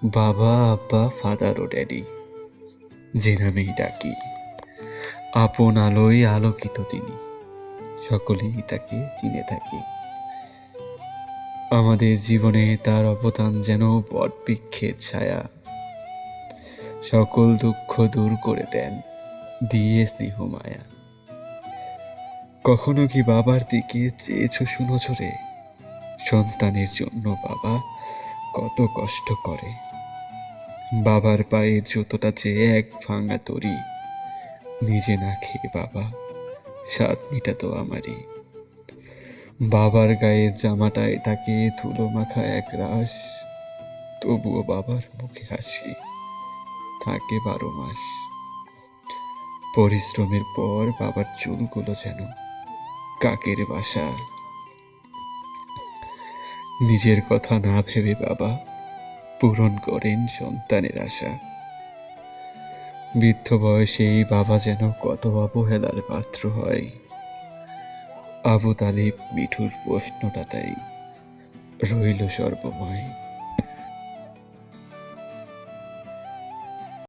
বাবা, আব্বা, ফাদার ও ড্যাডি যে নামেই ডাকি, আপন আলোয় আলোকিত তিনি, সকলেই তাকে চিনে থাকি। আমাদের জীবনে তার অবদান যেন বটবৃক্ষের ছায়া, সকল দুঃখ দূর করে দেন দিয়ে স্নেহ মায়া। কখনো কি বাবার দিকে চেয়েছো সুনজরে? সন্তানের জন্য বাবা কত কষ্ট করে। বাবার পায়ের জুতোটা চেয়ে এক ভাঙা তরি, নিজে না খেয়ে বাবা স্বাদ মিটাতো আমারই। বাবার গায়ের জামাটায় তাকে ধুলো মাখা এক রাশ, তবুও বাবার মুখে হাসি থাকে 12 মাস। পরিশ্রমের পর বাবার চুলগুলো যেন কাকের বাসা। নিজের কথা না ভেবে বাবা পূরণ করেন সন্তানের আশা। বৃদ্ধ বয়সেই বাবা যেন কত অবহেলার পাত্র হয়। আবু তালিব মিঠুর প্রশ্নটা তাই রইল সর্বময়।